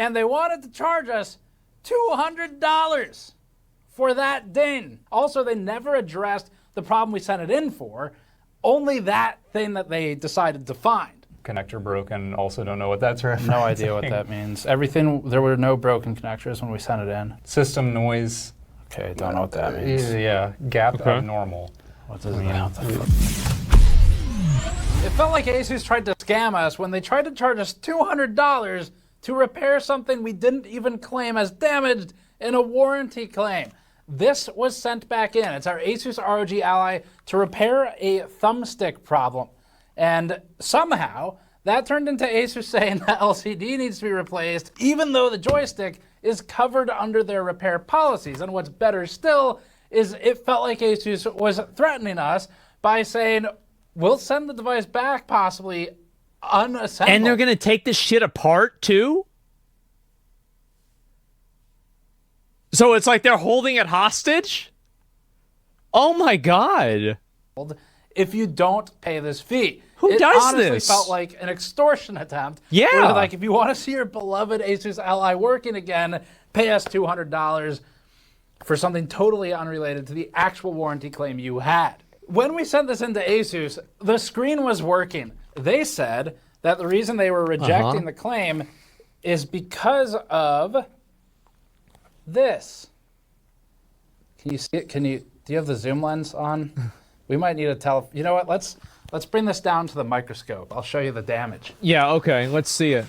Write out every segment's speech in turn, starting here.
and they wanted to charge us $200 for that ding. Also, they never addressed the problem we sent it in for, only that thing that they decided to find. Connector broken, also don't know what that's referencing. No idea what that means. Everything, there were no broken connectors when we sent it in. System noise. Okay, don't know what that means. Yeah, gap abnormal. What does it mean? It felt like ASUS tried to scam us when they tried to charge us $200 to repair something we didn't even claim as damaged in a warranty claim. This was sent back in. It's our ASUS ROG Ally to repair a thumbstick problem. And somehow, that turned into ASUS saying the LCD needs to be replaced, even though the joystick is covered under their repair policies. And what's better still is it felt like ASUS was threatening us by saying, we'll send the device back, possibly unassembled. And they're going to take this shit apart, too? So it's like they're holding it hostage? Oh, my God. If you don't pay this fee. Who does honestly this? Felt like an extortion attempt. Yeah. Where, like, if you want to see your beloved ASUS Ally working again, pay us $200 for something totally unrelated to the actual warranty claim you had. When we sent this into ASUS, the screen was working. They said that the reason they were rejecting the claim is because of this. Can you see it? Do you have the zoom lens on? We might need a you know what? Let's bring this down to the microscope. I'll show you the damage. Yeah, okay, let's see it.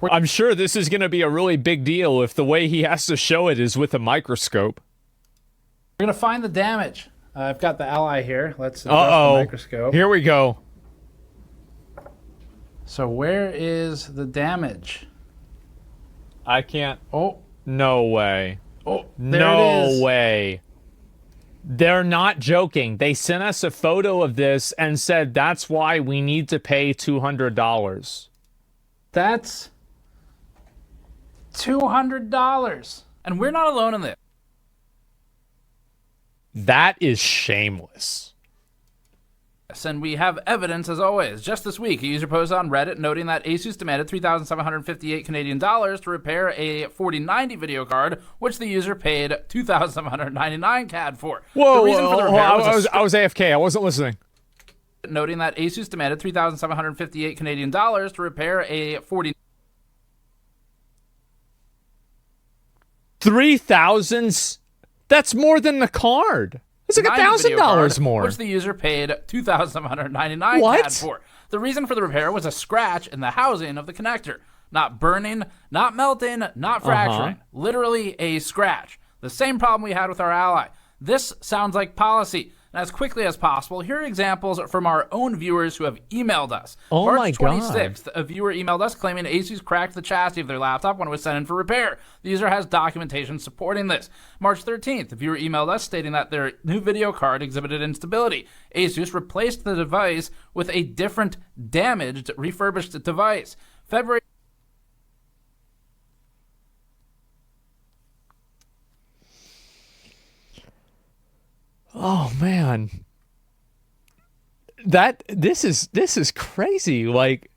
I'm sure this is going to be a really big deal if the way he has to show it is with a microscope. We're going to find the damage. I've got the Ally here. Let's adjust the microscope. Here we go. So where is the damage? I can't. Oh. No way. Oh, there no it is. way. They're not joking. They sent us a photo of this and said that's why we need to pay $200. That's $200. And we're not alone in this. That is shameless. And we have evidence, as always. Just this week, a user posted on Reddit noting that ASUS demanded 3,758 Canadian dollars to repair a 4090 video card, which the user paid 2,799 CAD for. Whoa, the reason for the repair I was AFK. I wasn't listening. Noting that ASUS demanded 3,758 Canadian dollars to repair a 40. 3,000. That's more than the card. It's like $1,000 more. Which the user paid $2,799 CAD for. The reason for the repair was a scratch in the housing of the connector. Not burning, not melting, not fracturing. Literally a scratch. The same problem we had with our Ally. This sounds like policy. And as quickly as possible, here are examples from our own viewers who have emailed us. Oh March my God. 26th, a viewer emailed us claiming ASUS cracked the chassis of their laptop when it was sent in for repair. The user has documentation supporting this. March 13th, a viewer emailed us stating that their new video card exhibited instability. ASUS replaced the device with a different, damaged, refurbished device. February. Oh man, this is crazy. Like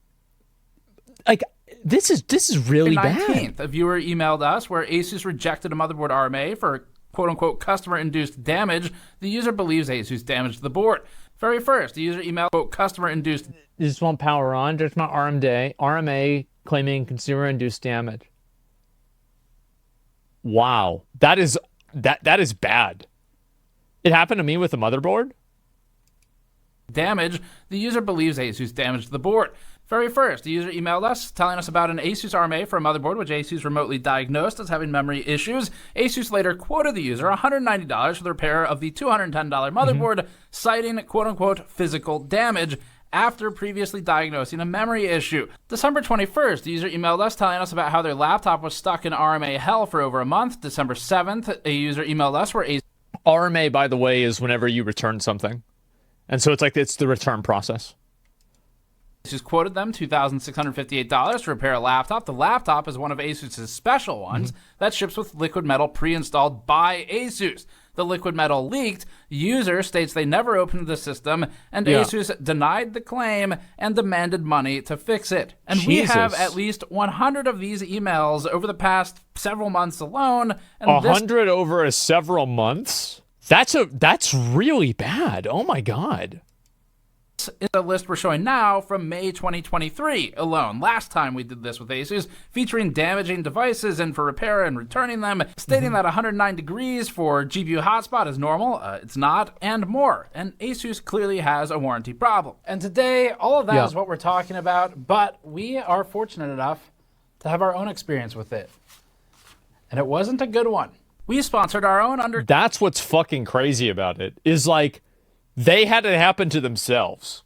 this is really 19th, bad. A viewer emailed us where ASUS rejected a motherboard RMA for quote-unquote customer-induced damage. The user believes ASUS damaged the board. Very first, the user emailed quote customer-induced. This won't power on. There's my RMA claiming consumer-induced damage. Wow, that is bad. It happened to me with the motherboard. Damage. The user believes ASUS damaged the board. Very first, the user emailed us telling us about an ASUS RMA for a motherboard which ASUS remotely diagnosed as having memory issues. ASUS later quoted the user $190 for the repair of the $210 motherboard, citing quote-unquote physical damage after previously diagnosing a memory issue. December 21st, the user emailed us telling us about how their laptop was stuck in RMA hell for over a month. December 7th, a user emailed us where ASUS RMA, by the way, is whenever you return something. And so it's the return process. ASUS quoted them $2,658 to repair a laptop. The laptop is one of ASUS's special ones that ships with liquid metal pre-installed by ASUS. the liquid metal leaked. User states they never opened the system, and ASUS denied the claim and demanded money to fix it. And we have at least 100 of these emails over the past several months alone. And 100 over several months? That's really bad. Oh my God. Is the list we're showing now from May 2023 alone. Last time we did this with ASUS, featuring damaging devices and for repair and returning them, stating that 109 degrees for GPU hotspot is normal, it's not, and more. And ASUS clearly has a warranty problem. And today, all of that is what we're talking about, but we are fortunate enough to have our own experience with it. And it wasn't a good one. We sponsored our own That's what's fucking crazy about it, is like, they had it happen to themselves.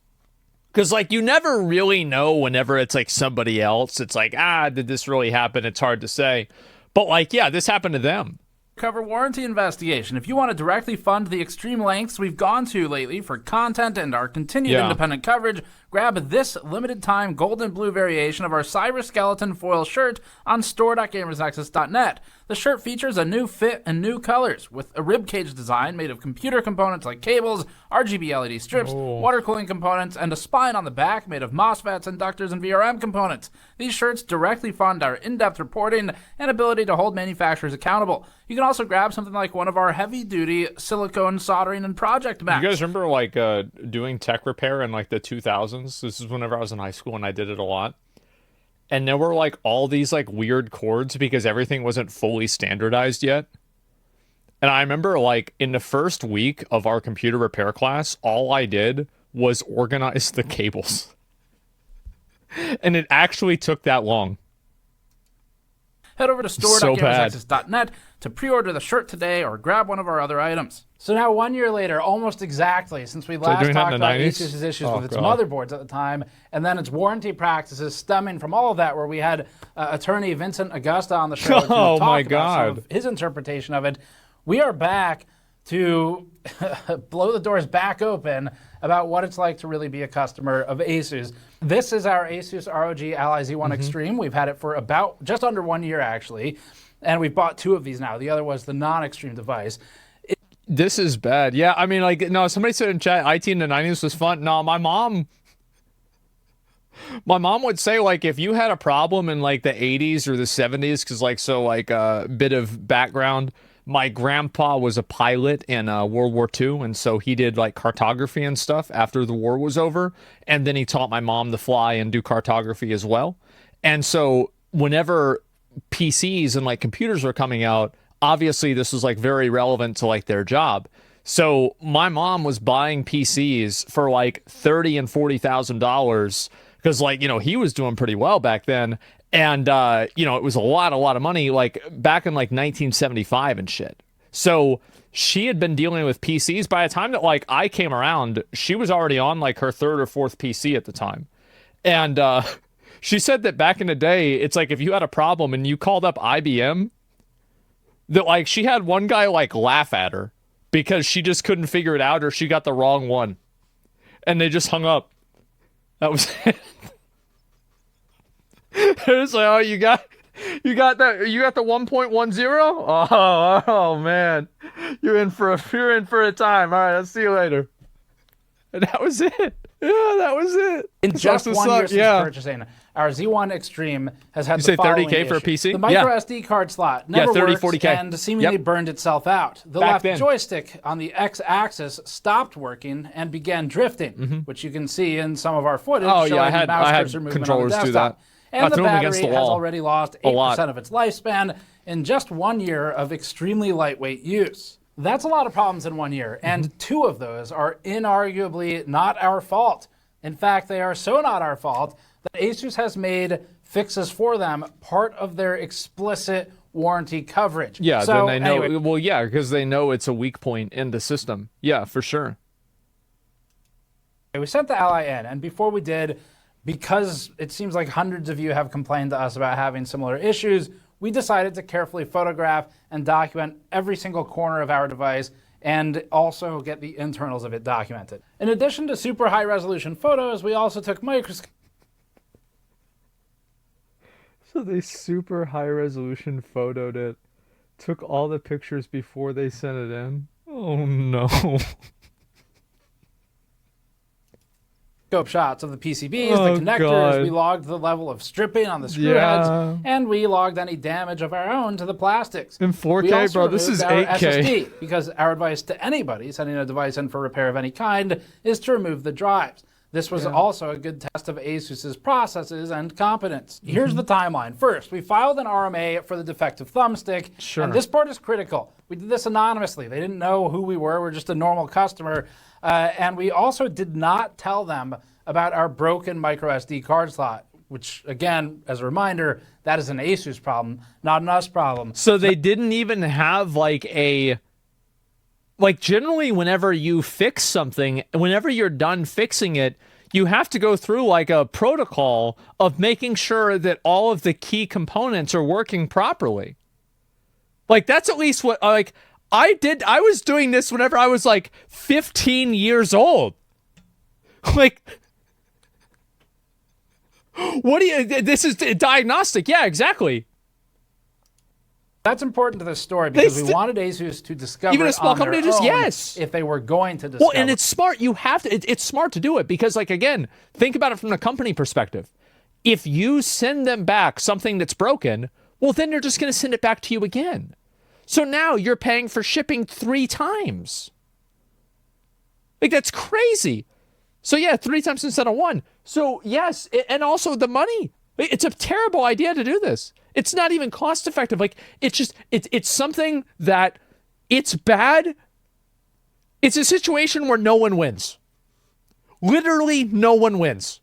Because, like, you never really know whenever it's, like, somebody else. It's like, did this really happen? It's hard to say. But, like, yeah, this happened to them. Cover warranty investigation. If you want to directly fund the extreme lengths we've gone to lately for content and our continued independent coverage, grab this limited time gold and blue variation of our cyber skeleton foil shirt on store.gamersnexus.net. The shirt features a new fit and new colors, with a ribcage design made of computer components like cables, RGB LED strips, water cooling components, and a spine on the back made of MOSFETs, inductors, and VRM components. These shirts directly fund our in-depth reporting and ability to hold manufacturers accountable. You can also grab something like one of our heavy-duty silicone soldering and project mats. You guys remember, like, doing tech repair in, like, the 2000s? This is whenever I was in high school, and I did it a lot. And there were, like, all these, like, weird cords because everything wasn't fully standardized yet. And I remember, like, in the first week of our computer repair class, all I did was organize the cables. And it actually took that long. Head over to store.gamersnexus.net to pre-order the shirt today or grab one of our other items. So now 1 year later, almost exactly since we last talked about ASUS's issues with its motherboards at the time, and then its warranty practices stemming from all of that, where we had attorney Vincent Augusta on the show to talk about some of his interpretation of it, we are back to blow the doors back open about what it's like to really be a customer of ASUS. This is our ASUS ROG Ally Z1 Extreme. We've had it for about just under 1 year, actually, and we've bought two of these now. The other was the non-extreme device. This is bad. Yeah, I mean, like, no, somebody said in chat, IT in the 90s was fun. No, my mom would say, like, if you had a problem in, like, the 80s or the 70s, because, like, so, like, a bit of background, my grandpa was a pilot in World War II, and so he did, like, cartography and stuff after the war was over, and then he taught my mom to fly and do cartography as well. And so whenever PCs and, like, computers were coming out, obviously this was, like, very relevant to, like, their job. So my mom was buying PCs for, like, $30,000 and $40,000 because, like, you know, he was doing pretty well back then. And, you know, it was a lot of money, like, back in, like, 1975 and shit. So she had been dealing with PCs. By the time that, like, I came around, she was already on, like, her third or fourth PC at the time. And she said that back in the day, it's like if you had a problem and you called up IBM, that, like, she had one guy, like, laugh at her because she just couldn't figure it out or she got the wrong one. And they just hung up. That was it. It's like, oh, you got the 1.10? Oh man, you're in for a time. All right, I'll see you later. And that was it. Yeah, that was it. In just 1 year since purchasing, our Z1 Extreme has had the following $30K for a PC? The micro SD card slot never 30, worked 40K. and seemingly burned itself out. The left joystick on the X-axis stopped working and began drifting, which you can see in some of our footage showing I had cursor movement controllers on the do desktop. that. And the battery has already lost 8% of its lifespan in just 1 year of extremely lightweight use. That's a lot of problems in 1 year, and two of those are inarguably not our fault. In fact, they are so not our fault that ASUS has made fixes for them part of their explicit warranty coverage. Yeah, so, then they know. Anyway, well, yeah, because they know it's a weak point in the system. Yeah, for sure. we sent the Ally in, and before we did, because it seems like hundreds of you have complained to us about having similar issues, we decided to carefully photograph and document every single corner of our device and also get the internals of it documented. In addition to super high resolution photos, we also took microscope. So they super high resolution photoed it, took all the pictures before they sent it in. Oh no. Scope shots of the PCBs, Oh, the connectors. God. We logged the level of stripping on the screw heads, and we logged any damage of our own to the plastics. In 4K, we also bro, this is removed our 8K. SSD, because our advice to anybody sending a device in for repair of any kind is to remove the drives. This was also a good test of ASUS's processes and competence. Here's the timeline. First, we filed an RMA for the defective thumbstick, and this part is critical. We did this anonymously. They didn't know who we were. We're just a normal customer. And we also did not tell them about our broken micro SD card slot, which, again, as a reminder, that is an ASUS problem, not an us problem. So they didn't even have like generally whenever you fix something, whenever you're done fixing it, you have to go through like a protocol of making sure that all of the key components are working properly. Like that's at least what I did. I was doing this whenever I was like 15 years old. Like, what do you, this is diagnostic. Yeah, exactly. That's important to this story because we wanted ASUS to discover even a small on company their just, own yes. if they were going to discover. Well, and it's smart. You have to, it's smart to do it because like, again, think about it from the company perspective. If you send them back something that's broken, well, then they're just going to send it back to you again. So now you're paying for shipping 3 times. Like, that's crazy. So yeah, 3 times instead of 1. So yes, and also the money. It's a terrible idea to do this. It's not even cost effective. Like, it's just, it's something that it's bad. It's a situation where no one wins. Literally no one wins.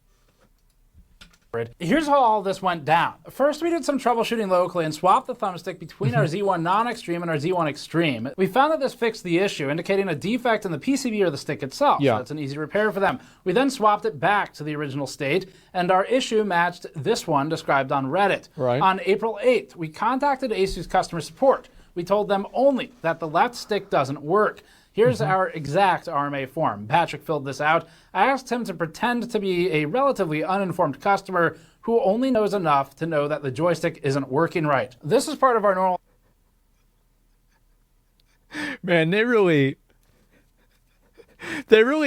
Here's how all this went down. First, we did some troubleshooting locally and swapped the thumbstick between our Z1 Non-Extreme and our Z1 Extreme. We found that this fixed the issue, indicating a defect in the PCB or the stick itself. Yeah. So that's an easy repair for them. We then swapped it back to the original state, and our issue matched this one described on Reddit. Right. On April 8th, we contacted ASUS customer support. We told them only that the left stick doesn't work. Here's our exact RMA form. Patrick filled this out. I asked him to pretend to be a relatively uninformed customer who only knows enough to know that the joystick isn't working right. This is part of our normal... Man, they really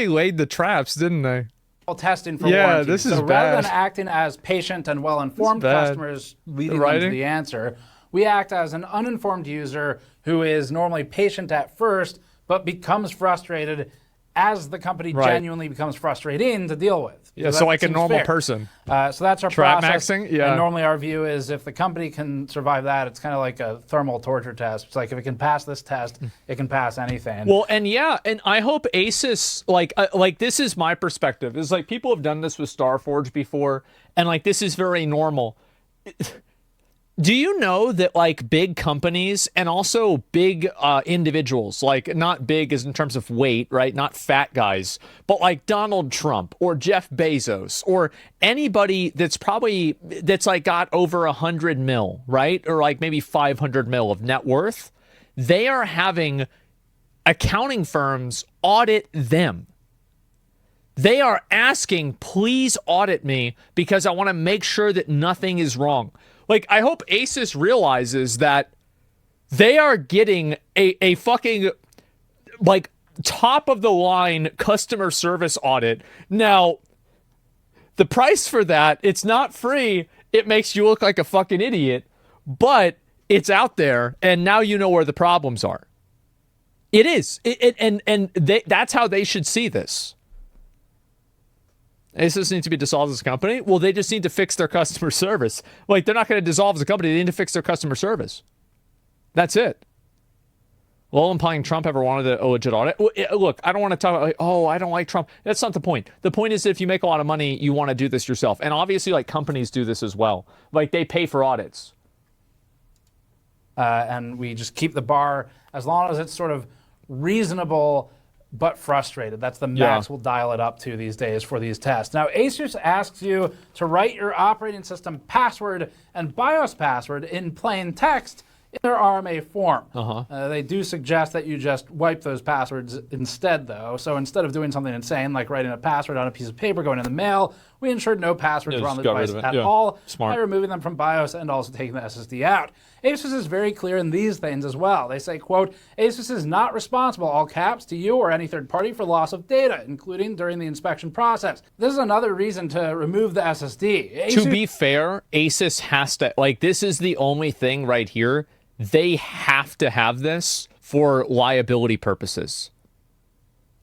laid the traps, didn't they? testing for yeah, warranty. This is so bad. rather than acting as patient and well-informed customers leading them to the answer, we act as an uninformed user who is normally patient at first, but becomes frustrated as the company genuinely becomes frustrating to deal with. Yeah, so like a normal person. So that's our Trap process. maxing? Yeah. And normally our view is if the company can survive that, it's kind of like a thermal torture test. It's like if it can pass this test, it can pass anything. Well, and yeah, and I hope ASUS, like this is my perspective, is like people have done this with Starforge before, and like this is very normal. Do you know that like big companies and also big individuals, like not big as in terms of weight, right? Not fat guys, but like Donald Trump or Jeff Bezos or anybody that's like got over 100 mil, right? Or like maybe 500 mil of net worth. They are having accounting firms audit them. They are asking, please audit me because I want to make sure that nothing is wrong. Like, I hope ASUS realizes that they are getting a fucking, like, top-of-the-line customer service audit. Now, the price for that, it's not free. It makes you look like a fucking idiot. But it's out there, and now you know where the problems are. It is. That's how they should see this. ASUS needs to be dissolved as a company? Well, they just need to fix their customer service. Like, they're not going to dissolve as a company. They need to fix their customer service. That's it. Well, implying Trump ever wanted a legit audit. Look, I don't want to talk about, like, oh, I don't like Trump. That's not the point. The point is that if you make a lot of money, you want to do this yourself. And obviously, like, companies do this as well. Like, they pay for audits. And we just keep the bar as long as it's sort of reasonable but frustrated. That's the max we'll dial it up to these days for these tests. Now, ASUS asks you to write your operating system password and BIOS password in plain text in their RMA form. They do suggest that you just wipe those passwords instead, though. So instead of doing something insane like writing a password on a piece of paper going in the mail, We ensured no passwords were on the just got rid device of it. at Yeah. all Smart. by removing them from BIOS and also taking the SSD out. ASUS is very clear in these things as well. They say, quote, ASUS is not responsible, all caps, to you or any third party for loss of data, including during the inspection process. This is another reason to remove the SSD. To be fair, ASUS has to, like, this is the only thing right here. They have to have this for liability purposes.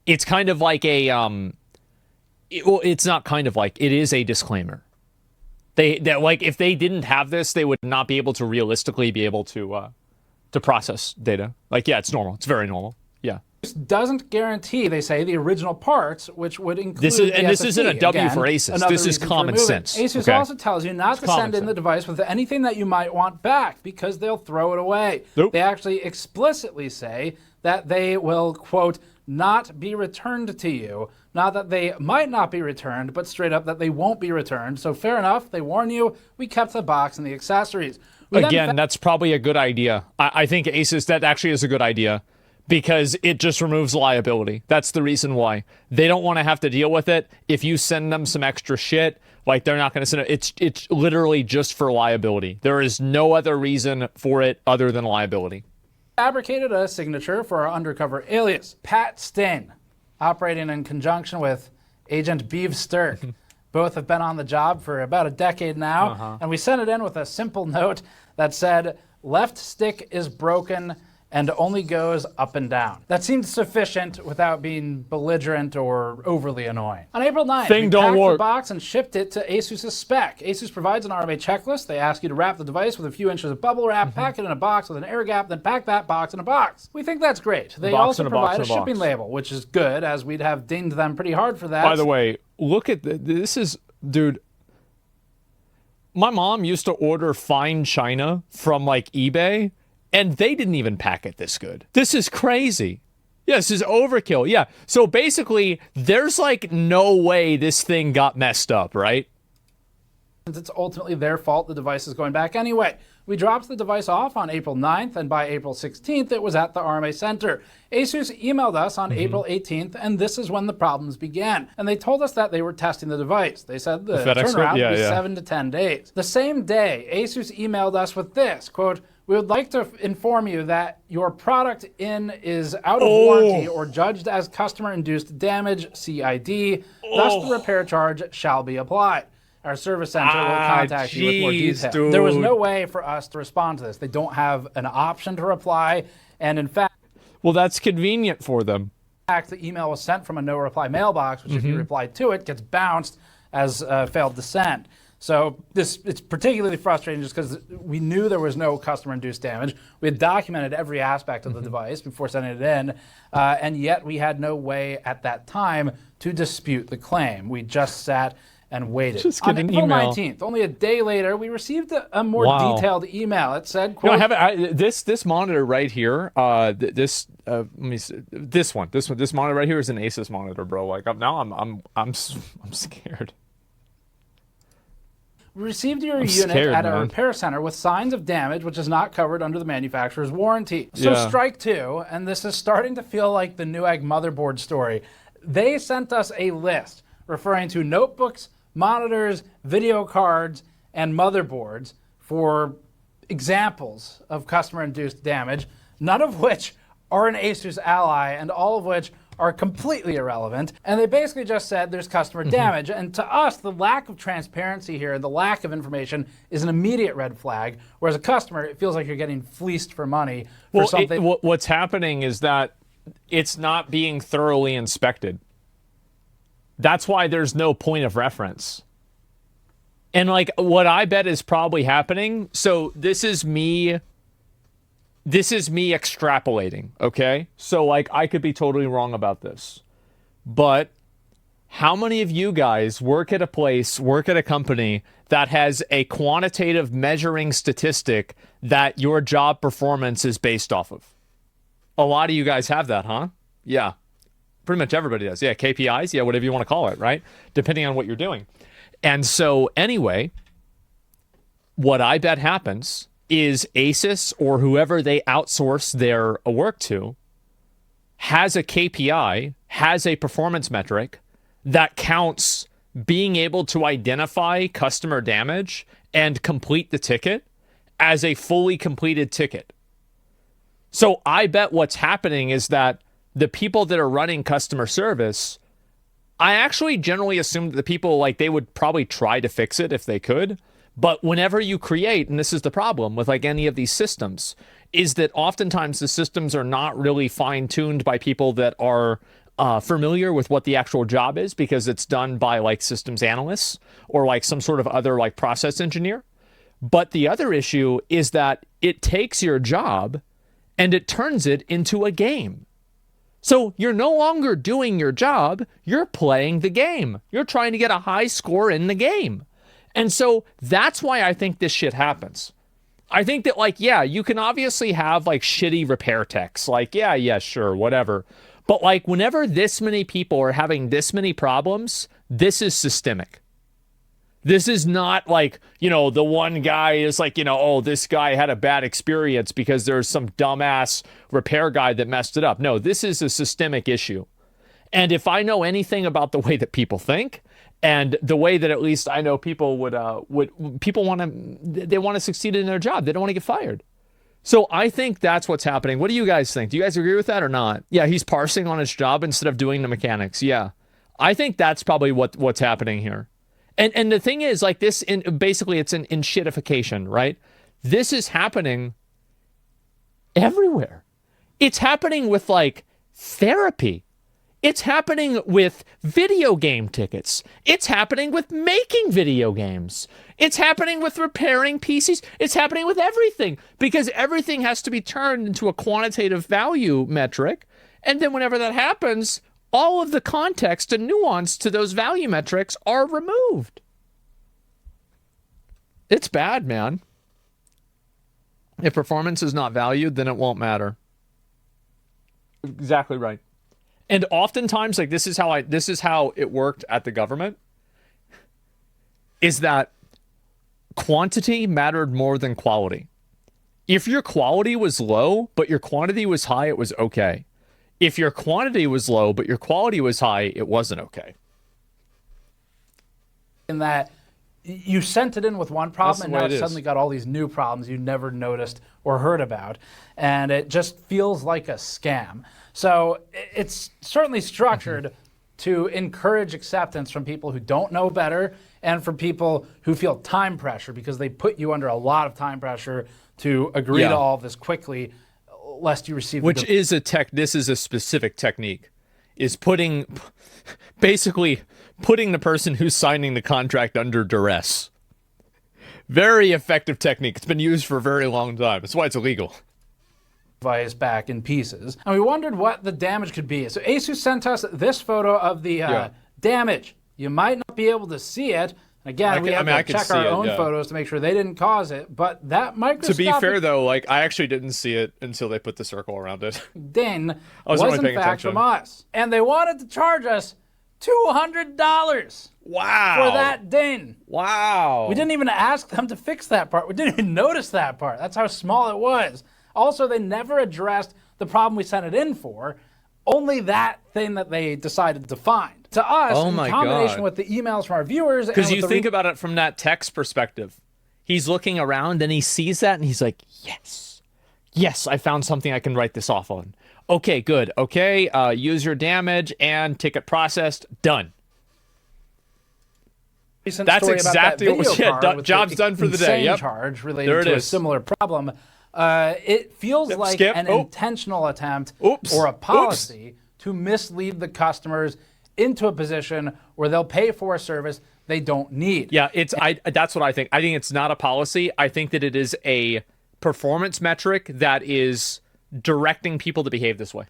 It's kind of like a, well, it's not kind of like, it is a disclaimer. Like, if they didn't have this, they would not be able to realistically be able to process data. Like, yeah, it's normal. It's very normal. Yeah. This doesn't guarantee, they say, the original parts, which would include This is, and the this SSD. isn't a W Again, for ASUS. another This is reason for common removing it. sense. ASUS Okay? also tells you not to send in sense. the device with anything that you might want back because they'll throw it away. Nope. They actually explicitly say that they will, quote, not be returned to you. Not that they might not be returned, but straight up that they won't be returned. So fair enough, they warn you, we kept the box and the accessories. Again, that's probably a good idea. I think ASUS, that actually is a good idea because it just removes liability. That's the reason why. They don't want to have to deal with it. If you send them some extra shit, like they're not going to send it. It's literally just for liability. There is no other reason for it other than liability. Fabricated a signature for our undercover alias, Pat Stain, operating in conjunction with Agent Beeve Sturk. Both have been on the job for about a decade now, and we sent it in with a simple note that said, left stick is broken and only goes up and down. That seemed sufficient without being belligerent or overly annoying. On April 9th, we packed the box and shipped it to ASUS's spec. ASUS provides an RMA checklist. They ask you to wrap the device with a few inches of bubble wrap, pack it in a box with an air gap, then pack that box in a box. We think that's great. They also provide a shipping label, which is good, as we'd have dinged them pretty hard for that. By the way, look at this is, dude, my mom used to order fine china from like eBay, and they didn't even pack it this good. This is crazy. Yeah, this is overkill. Yeah. So basically, there's like no way this thing got messed up, right? Since it's ultimately their fault, the device is going back anyway. We dropped the device off on April 9th, and by April 16th, it was at the RMA Center. ASUS emailed us on April 18th, and this is when the problems began. And they told us that they were testing the device. They said the turnaround would be 7 to 10 days. The same day, ASUS emailed us with this, quote, we would like to inform you that your product is out of warranty or judged as customer-induced damage, CID. Thus, the repair charge shall be applied. Our service center will contact you with more detail. Dude. There was no way for us to respond to this. They don't have an option to reply. And in fact, well, that's convenient for them. The email was sent from a no-reply mailbox, which if you reply to it, gets bounced as failed to send. So it's particularly frustrating just because we knew there was no customer-induced damage. We had documented every aspect of the device before sending it in, and yet we had no way at that time to dispute the claim. We just sat and waited. Just On get an April email. 19th, only a day later, we received a more detailed email. It said, quote, No, I have this monitor right here. Let me see, this monitor right here is an ASUS monitor, bro. Like I'm scared. We received your unit at a repair center with signs of damage, which is not covered under the manufacturer's warranty. So strike two, and this is starting to feel like the Newegg motherboard story. They sent us a list referring to notebooks, monitors, video cards, and motherboards for examples of customer-induced damage, none of which are an ASUS ally, and all of which are completely irrelevant. And they basically just said there's customer damage. And to us, the lack of transparency here, the lack of information is an immediate red flag. Whereas a customer, it feels like you're getting fleeced for money for something. What's happening is that it's not being thoroughly inspected. That's why there's no point of reference. And like what I bet is probably happening. So this is me extrapolating, okay? So like I could be totally wrong about this. But how many of you guys work at a company that has a quantitative measuring statistic that your job performance is based off of? A lot of you guys have that, huh? Yeah. Pretty much everybody does. Yeah, KPIs, yeah, whatever you want to call it, right? Depending on what you're doing. And so anyway, what I bet happens is ASUS or whoever they outsource their work to has a KPI, has a performance metric that counts being able to identify customer damage and complete the ticket as a fully completed ticket. So I bet what's happening is that the people that are running customer service, I actually generally assume that the people, like, they would probably try to fix it if they could. But whenever you create, and this is the problem with like any of these systems, is that oftentimes the systems are not really fine-tuned by people that are familiar with what the actual job is, because it's done by like systems analysts or like some sort of other like process engineer. But the other issue is that it takes your job and it turns it into a game. So you're no longer doing your job, you're playing the game. You're trying to get a high score in the game. And so that's why I think this shit happens. I think that, like, yeah, you can obviously have like shitty repair techs. Like, yeah, sure, whatever. But like whenever this many people are having this many problems, this is systemic. This is not like, you know, the one guy is like, you know, oh, this guy had a bad experience because there's some dumbass repair guy that messed it up. No, this is a systemic issue. And if I know anything about the way that people think, and the way that at least I know people would people want to succeed in their job. They don't want to get fired. So I think that's what's happening. What do you guys think? Do you guys agree with that or not? Yeah, he's parsing on his job instead of doing the mechanics. Yeah, I think that's probably what's happening here. And the thing is, like, this basically it's in shitification, right? This is happening everywhere. It's happening with like therapy. It's happening with video game tickets. It's happening with making video games. It's happening with repairing PCs. It's happening with everything, because everything has to be turned into a quantitative value metric. And then whenever that happens, all of the context and nuance to those value metrics are removed. It's bad, man. If performance is not valued, then it won't matter. Exactly right. And oftentimes, like, this is how it worked at the government, is that quantity mattered more than quality. If your quality was low, but your quantity was high, it was okay. If your quantity was low, but your quality was high, it wasn't okay. In that you sent it in with one problem, and now it suddenly got all these new problems you never noticed or heard about. And it just feels like a scam. So it's certainly structured to encourage acceptance from people who don't know better, and from people who feel time pressure, because they put you under a lot of time pressure to agree to all of this quickly, lest you receive. Which is this is a specific technique, is basically putting the person who's signing the contract under duress. Very effective technique. It's been used for a very long time. That's why it's illegal. Device back in pieces. And we wondered what the damage could be. So ASUS sent us this photo of the damage. You might not be able to see it. Again, we have to check our own photos to make sure they didn't cause it. But that microscopic... To be fair, though, like, I actually didn't see it until they put the circle around it. Ding was in fact from us. And they wanted to charge us $200. Wow. For that ding. Wow. We didn't even ask them to fix that part. We didn't even notice that part. That's how small it was. Also, they never addressed the problem we sent it in for, only that thing that they decided to find. To us, in combination with the emails from our viewers. Because you think about it from that text perspective. He's looking around and he sees that and he's like, yes, I found something I can write this off on. Okay, good. Okay, user damage and ticket processed, done. That's exactly what was job's done for the day. Yep. Charge related to a similar problem. It feels like an intentional attempt or a policy to mislead the customers into a position where they'll pay for a service they don't need. Yeah, that's what I think. I think it's not a policy. I think that it is a performance metric that is directing people to behave this way.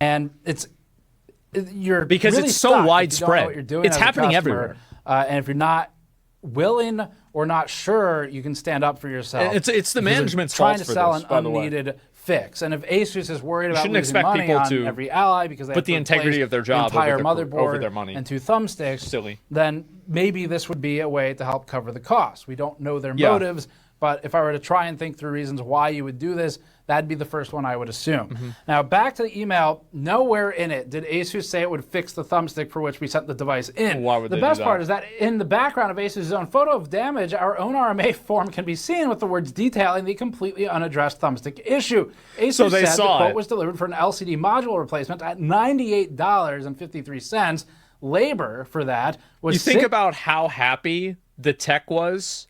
And because it's so widespread. It's happening everywhere. And if you're not willing or not sure, you can stand up for yourself. It's the management's trying to sell an unneeded fix. And if ASUS is worried about losing money on every ally because they put the integrity of their job entire motherboard over their money and 2 thumbsticks, then maybe this would be a way to help cover the cost. We don't know their motives but if I were to try and think through reasons why you would do this, that'd be the first one I would assume. Now, back to the email, nowhere in it did ASUS say it would fix the thumbstick for which we sent the device in. Why would the they best do that? part is that in the background of ASUS's own photo of damage, our own RMA form can be seen with the words detailing the completely unaddressed thumbstick issue. ASUS So they said the saw quote it. was delivered for an LCD module replacement at $98.53. Labor for that was You think about how happy the tech was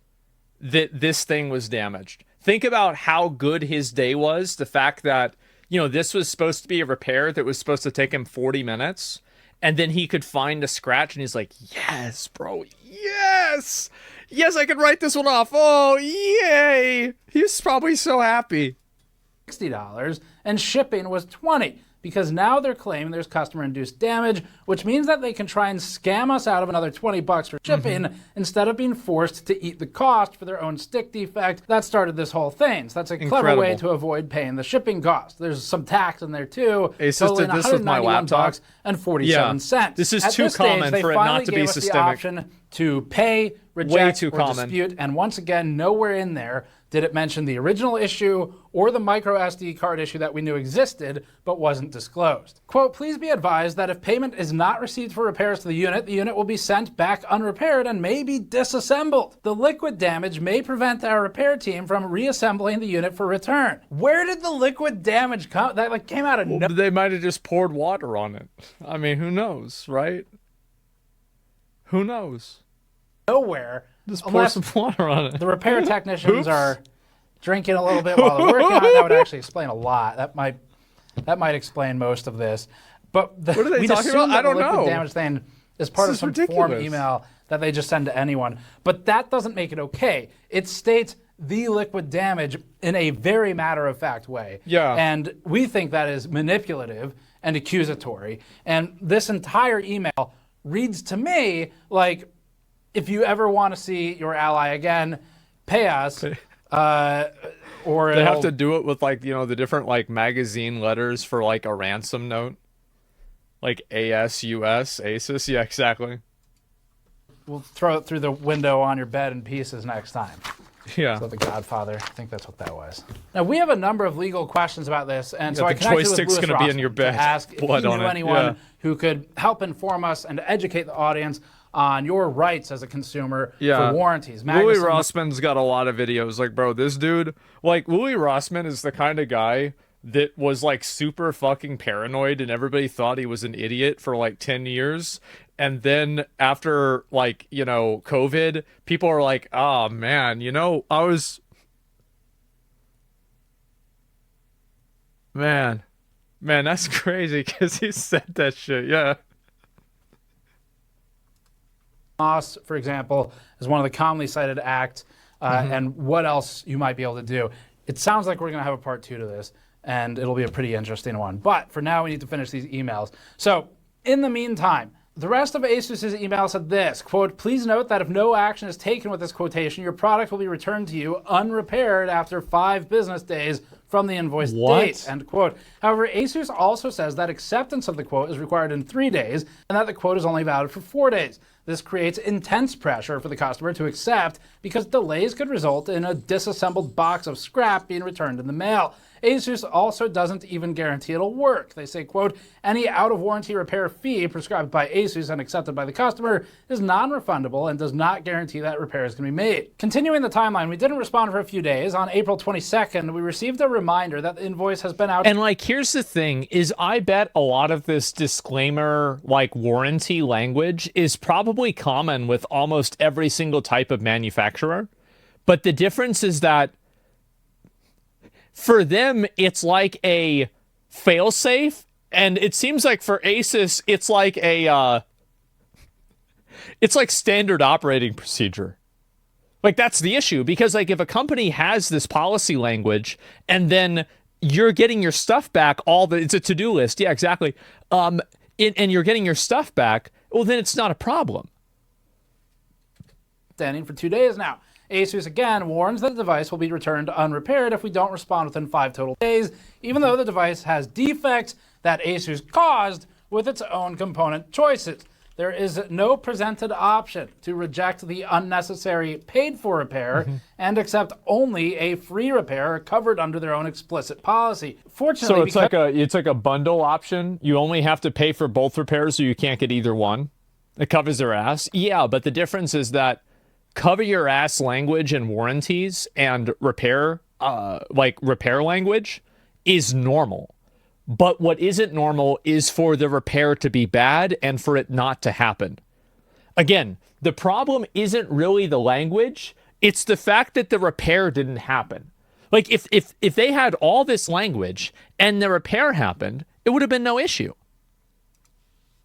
that this thing was damaged. Think about how good his day was. The fact that, you know, this was supposed to be a repair that was supposed to take him 40 minutes. And then he could find a scratch and he's like, yes, bro, yes. Yes, I can write this one off. Oh, yay. He's probably so happy. $60 and shipping was $20 because now they're claiming there's customer-induced damage, which means that they can try and scam us out of another $20 for shipping instead of being forced to eat the cost for their own stick defect. That started this whole thing. So that's a clever way to avoid paying the shipping cost. There's some tax in there too, ASUS totaling did this with my laptop. $191 and 47 cents. This is At too this stage, common they for it not finally to be gave us the systemic. option to pay, reject, too or common. dispute, and once again, nowhere in there did it mention the original issue or the micro SD card issue that we knew existed but wasn't disclosed. Quote, please be advised that if payment is not received for repairs to the unit will be sent back unrepaired and may be disassembled. The liquid damage may prevent our repair team from reassembling the unit for return. Where did the liquid damage come? That came out of nowhere. They might have just poured water on it. I mean, who knows, right? Who knows? Nowhere. Just pour Unless some water on it. the repair technicians are drinking a little bit while they're working on it. That would actually explain a lot. That might explain most of this. But What are they we'd talking assume about? that I don't the liquid know. damage thing is part of This some is form ridiculous. email that they just send to anyone. But that doesn't make it okay. It states the liquid damage in a very matter-of-fact way. Yeah. And we think that is manipulative and accusatory. And this entire email reads to me like, if you ever want to see your ally again, pay us. Or They have to do it with, like, you know, the different, like, magazine letters for, like, a ransom note. Like ASUS, ASUS. Yeah, exactly. we'll throw it through the window on your bed in pieces next time. Yeah. So The Godfather, I think that's what that was. Now, we have a number of legal questions about this, and so I the connected with joystick's Louis gonna be in Rossman your bed. to ask if Blood he on knew it. anyone Yeah. who could help inform us and educate the audience on your rights as a consumer Yeah. for warranties. Louis Magnuson- Rossman's got a lot of videos. Like, bro, this dude, like, Louis Rossman is the kind of guy that was, like, super fucking paranoid and everybody thought he was an idiot for, like, 10 years. And then after, like, you know, COVID, people are like, oh, man, you know, Man, that's crazy because he said that shit, yeah. Moss, for example, is one of the commonly cited acts, and what else you might be able to do. It sounds like we're going to have a part 2 to this, and it'll be a pretty interesting one. But for now, we need to finish these emails. So, in the meantime, the rest of ASUS's email said this, quote, please note that if no action is taken with this quotation, your product will be returned to you unrepaired after 5 business days from the invoice date, end quote. However, ASUS also says that acceptance of the quote is required in 3 days and that the quote is only valid for 4 days. This creates intense pressure for the customer to accept because delays could result in a disassembled box of scrap being returned in the mail. ASUS also doesn't even guarantee it'll work. They say, quote, any out-of-warranty repair fee prescribed by ASUS and accepted by the customer is non-refundable and does not guarantee that repairs can be made. Continuing the timeline, we didn't respond for a few days. On April 22nd, we received a reminder that the invoice has been out. And, like, here's the thing, is I bet a lot of this disclaimer, like, warranty language is probably common with almost every single type of manufacturer. But the difference is that for them, it's like a fail-safe, and it seems like for ASUS, it's like it's like standard operating procedure. Like, that's the issue, because, like, if a company has this policy language, and then you're getting your stuff back, it's a to-do list, yeah, exactly, and you're getting your stuff back, well, then it's not a problem. Standing for 2 days now. ASUS again warns that the device will be returned unrepaired if we don't respond within 5 total days, even though the device has defects that ASUS caused with its own component choices. there is no presented option to reject the unnecessary paid-for repair and accept only a free repair covered under their own explicit policy. Fortunately, So it's like a bundle option. You only have to pay for both repairs, so you can't get either one. It covers their ass. Yeah, but the difference is that cover your ass language and warranties and repair language is normal. But what isn't normal is for the repair to be bad and for it not to happen. Again, the problem isn't really the language. It's the fact that the repair didn't happen. Like, if they had all this language and the repair happened, it would have been no issue.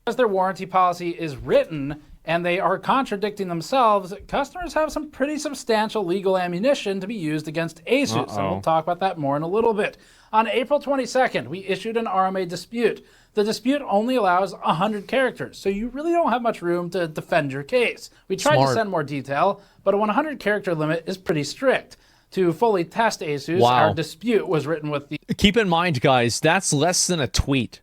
As their warranty policy is written and they are contradicting themselves, customers have some pretty substantial legal ammunition to be used against ASUS. And we'll talk about that more in a little bit. On April 22nd, we issued an RMA dispute. The dispute only allows 100 characters, so you really don't have much room to defend your case. We tried to send more detail, but a 100 character limit is pretty strict. To fully test ASUS, our dispute was written with the... Keep in mind, guys, that's less than a tweet.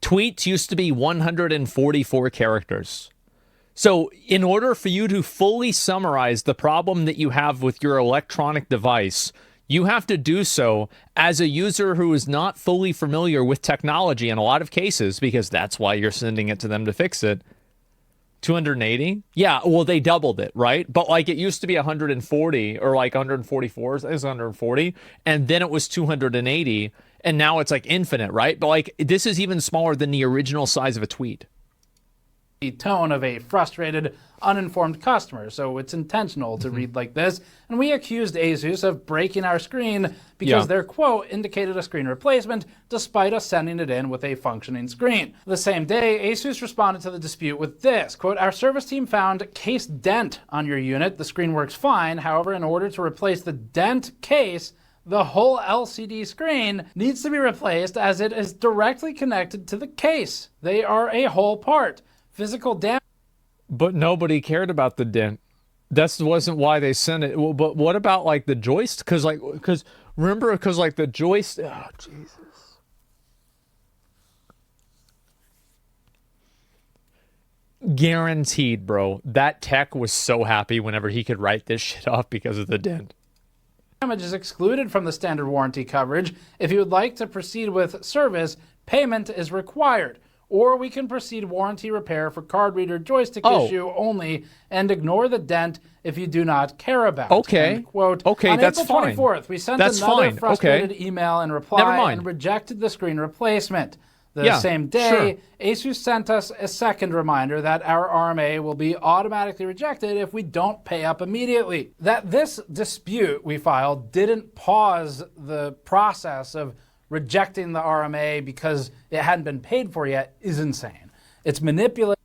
Tweets used to be 144 characters. So in order for you to fully summarize the problem that you have with your electronic device, you have to do so as a user who is not fully familiar with technology in a lot of cases, because that's why you're sending it to them to fix it. 280? Yeah, well, they doubled it, right? But like it used to be 140 or like 144, it was 140, and then it was 280, and now it's like infinite, right? But like this is even smaller than the original size of a tweet. The tone of a frustrated, uninformed customer, so it's intentional to read like this. And we accused ASUS of breaking our screen because their quote indicated a screen replacement, despite us sending it in with a functioning screen. The same day, ASUS responded to the dispute with this, quote, "Our service team found case dent on your unit. The screen works fine. However, in order to replace the dent case, the whole LCD screen needs to be replaced as it is directly connected to the case. They are a whole part. Physical damage." But nobody cared about the dent. That wasn't why they sent it. Well, but what about like the joystick? Because the joystick. Oh Jesus! Guaranteed, bro. That tech was so happy whenever he could write this shit off because of the dent. Damage is excluded from the standard warranty coverage. If you would like to proceed with service, payment is required. Or we can proceed warranty repair for card reader joystick issue only and ignore the dent if you do not care about. Okay. Quote. Okay, on that's April fine. 24th, we sent That's another fine. frustrated Okay. email and Never reply mind. and rejected the screen replacement. The same day, ASUS sent us a second reminder that our RMA will be automatically rejected if we don't pay up immediately. That this dispute we filed didn't pause the process of rejecting the RMA because it hadn't been paid for yet is insane. It's manipulative.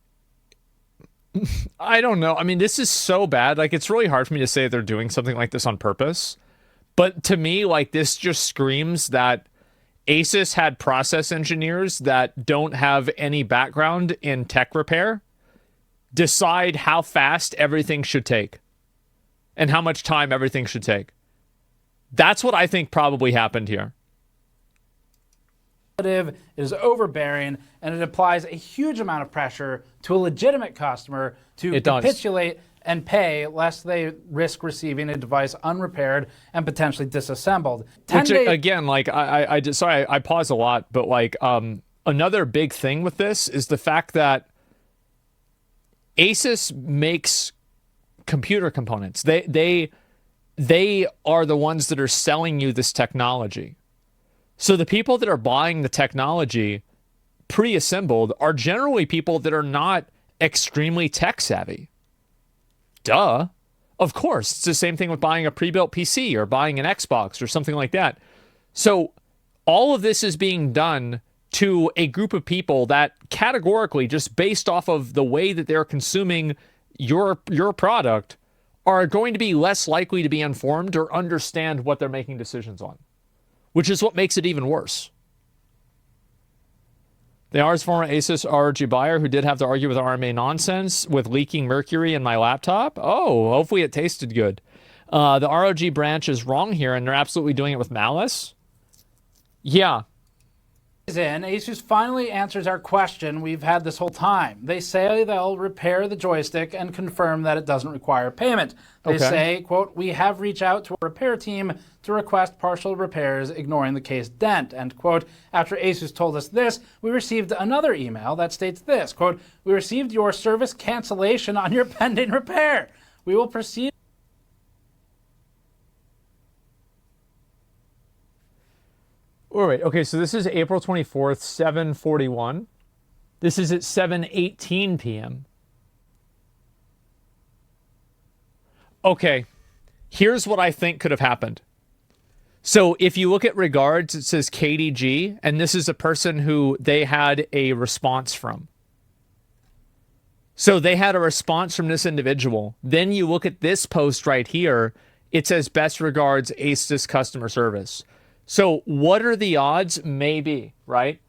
I don't know. I mean, this is so bad. Like, it's really hard for me to say they're doing something like this on purpose. But to me, like, this just screams that ASUS had process engineers that don't have any background in tech repair decide how fast everything should take and how much time everything should take. That's what I think probably happened here. It is overbearing, and it applies a huge amount of pressure to a legitimate customer to capitulate and pay, lest they risk receiving a device unrepaired and potentially disassembled. Which, again, like, I just, sorry, I pause a lot, but like, another big thing with this is the fact that ASUS makes computer components. They are the ones that are selling you this technology. So the people that are buying the technology pre-assembled are generally people that are not extremely tech savvy. Duh. Of course, it's the same thing with buying a pre-built PC or buying an Xbox or something like that. So all of this is being done to a group of people that categorically, just based off of the way that they're consuming your product, are going to be less likely to be informed or understand what they're making decisions on, which is what makes it even worse. They are his former ASUS ROG buyer who did have to argue with RMA nonsense with leaking mercury in my laptop. Oh, hopefully it tasted good. The ROG branch is wrong here, and they're absolutely doing it with malice. Yeah. In, ASUS finally answers our question we've had this whole time. They say they'll repair the joystick and confirm that it doesn't require payment. They say, quote, we have reached out to a repair team to request partial repairs, ignoring the case dent, end quote. After ASUS told us this, we received another email that states this, quote, we received your service cancellation on your pending repair. We will proceed. All right. Okay, so this is April 24th, 7:41. This is at 7:18 p.m. Okay, here's what I think could have happened. So if you look at regards, it says KDG, and this is a person who they had a response from. So they had a response from this individual. Then you look at this post right here. It says best regards, ASUS customer service. So what are the odds? Maybe, right?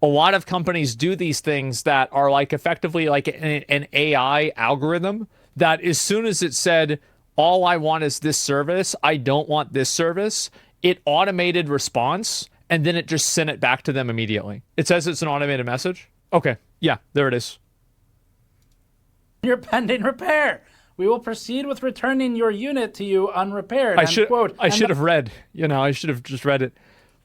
A lot of companies do these things that are like effectively like an AI algorithm that as soon as it said, all I want is this service, I don't want this service, it automated response, and then it just sent it back to them immediately. It says it's an automated message. Okay, yeah, there it is. Your pending repair. We will proceed with returning your unit to you unrepaired. I should have read. I should have just read it.